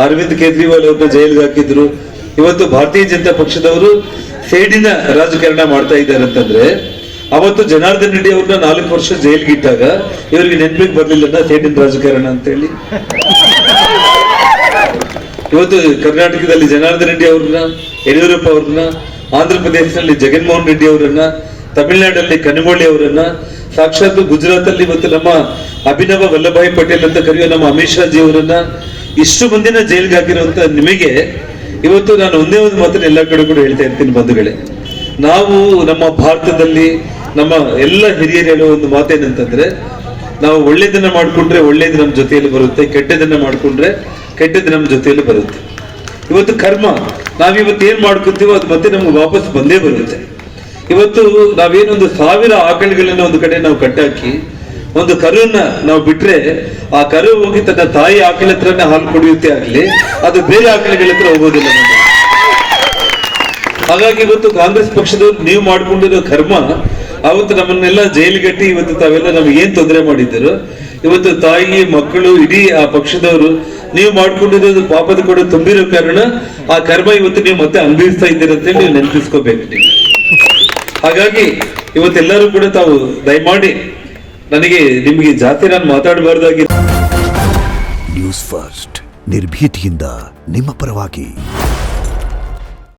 ಅರವಿಂದ್ ಕೇಜ್ರಿವಾಲ್ ಅವ್ರನ್ನ ಜೈಲಿಗೆ ಹಾಕಿದ್ರು. ಇವತ್ತು ಭಾರತೀಯ ಜನತಾ ಪಕ್ಷದವರು ಸೇಡಿನ ರಾಜಕಾರಣ ಮಾಡ್ತಾ ಇದ್ದಾರೆ ಅಂತಂದ್ರೆ, ಅವತ್ತು ಜನಾರ್ದನ್ ರೆಡ್ಡಿ ಅವ್ರನ್ನ 4 ವರ್ಷ ಜೈಲಿಗೆ ಇಟ್ಟಾಗ ಇವರಿಗೆ ನೆನಪಿಗೆ ಬರ್ಲಿಲ್ಲ ಸೇಡಿನ ರಾಜಕಾರಣ ಅಂತ ಹೇಳಿ. ಇವತ್ತು ಕರ್ನಾಟಕದಲ್ಲಿ ಜನಾರ್ದನ್ ರೆಡ್ಡಿ ಅವ್ರನ್ನ, ಯಡಿಯೂರಪ್ಪ ಅವ್ರನ್ನ, ಆಂಧ್ರ ಪ್ರದೇಶದಲ್ಲಿ ಜಗನ್ಮೋಹನ್ ರೆಡ್ಡಿ ಅವರನ್ನ, ತಮಿಳುನಾಡಲ್ಲಿ ಕನಿಮೊಳಿ ಅವರನ್ನ, ಸಾಕ್ಷಾತ್ ಗುಜರಾತ್ ಅಲ್ಲಿ ಇವತ್ತು ನಮ್ಮ ಅಭಿನವ ವಲ್ಲಭಾಯಿ ಪಟೇಲ್ ಅಂತ ಕರೆಯುವ ನಮ್ಮ ಅಮಿತ್ ಶಾ ಜಿ ಅವರನ್ನ, ಇಷ್ಟು ಮಂದಿನ ಜೈಲಿಗೆ ಹಾಕಿರುವಂತ ನಿಮಗೆ ಇವತ್ತು ನಾನು ಒಂದೇ ಒಂದು ಮಾತನ್ನ ಎಲ್ಲ ಕಡೆ ಕೂಡ ಹೇಳ್ತಾ ಇರ್ತೀನಿ ಬಂಧುಗಳೇ, ನಾವು ನಮ್ಮ ಭಾರತದಲ್ಲಿ ನಮ್ಮ ಎಲ್ಲ ಹಿರಿಯರು ಹೇಳುವ ಒಂದು ಮಾತೇನಂತಂದ್ರೆ, ನಾವು ಒಳ್ಳೇದನ್ನ ಮಾಡ್ಕೊಂಡ್ರೆ ಒಳ್ಳೇದು ನಮ್ಮ ಜೊತೆಯಲ್ಲಿ ಬರುತ್ತೆ, ಕೆಟ್ಟದನ್ನ ಮಾಡ್ಕೊಂಡ್ರೆ ಕೆಟ್ಟದ್ದು ನಮ್ಮ ಜೊತೆಯಲ್ಲಿ ಬರುತ್ತೆ. ಇವತ್ತು ಕರ್ಮ ನಾವಿವತ್ತು ಏನ್ ಮಾಡ್ಕೊತೀವೋ ಅದು ಮತ್ತೆ ನಮ್ಗೆ ವಾಪಸ್ ಬಂದೇ ಬರುತ್ತೆ. ಇವತ್ತು ನಾವೇನೊಂದು 1000 ಆಕಳುಗಳನ್ನ ಒಂದು ಕಡೆ ನಾವು ಕಟ್ಟಾಕಿ ಒಂದು ಕರುವನ್ನ ನಾವು ಬಿಟ್ರೆ, ಆ ಕರು ಹೋಗಿ ತನ್ನ ತಾಯಿ ಆಕಳ ಹತ್ರನೇ ಹಾಲು ಕುಡಿಯುತ್ತೆ ಆಗ್ಲಿ, ಅದು ಬೇರೆ ಆಕಳುಗಳ ಹತ್ರ ಹೋಗೋದಿಲ್ಲ. ಹಾಗಾಗಿ ಇವತ್ತು ಕಾಂಗ್ರೆಸ್ ಪಕ್ಷದವ್ರು ನೀವು ಮಾಡ್ಕೊಂಡಿರೋ ಕರ್ಮ ಅವತ್ತು ನಮ್ಮನ್ನೆಲ್ಲ ಜೈಲಿಗಟ್ಟಿ ಇವತ್ತು ತಾವೆಲ್ಲ ನಮ್ಗೆ ಏನ್ ತೊಂದರೆ ಮಾಡಿದ್ರು, ಇವತ್ತು ತಾಯಿ ಮಕ್ಕಳು ಇಡೀ ಆ ಪಕ್ಷದವರು ನೀವು ಮಾಡ್ಕೊಂಡಿರೋದು ಪಾಪದ ಕೂಡ ತುಂಬಿರೋ ಕಾರಣ ಆ ಕರ್ಮ ಇವತ್ತು ನೀವು ಮತ್ತೆ ಅನುಭವಿಸ್ತಾ ಇದ್ದೀರ ಅಂತ ಹೇಳಿ ನೀವು ನೆನಪಿಸ್ಕೋಬೇಕು ನೀವು. ಹಾಗಾಗಿ ಇವತ್ತೆಲ್ಲರೂ ಕೂಡ ತಾವು ದಯಮಾಡಿ ನನಗೆ ನಿಮ್ಗೆ ಜಾತಿ ನಾನು ಮಾತಾಡಬಾರ್ದಾಗಿ. ನ್ಯೂಸ್ ಫಸ್ಟ್ ನಿರ್ಭೀತಿಯಿಂದ ನಿಮ್ಮ ಪರವಾಗಿ.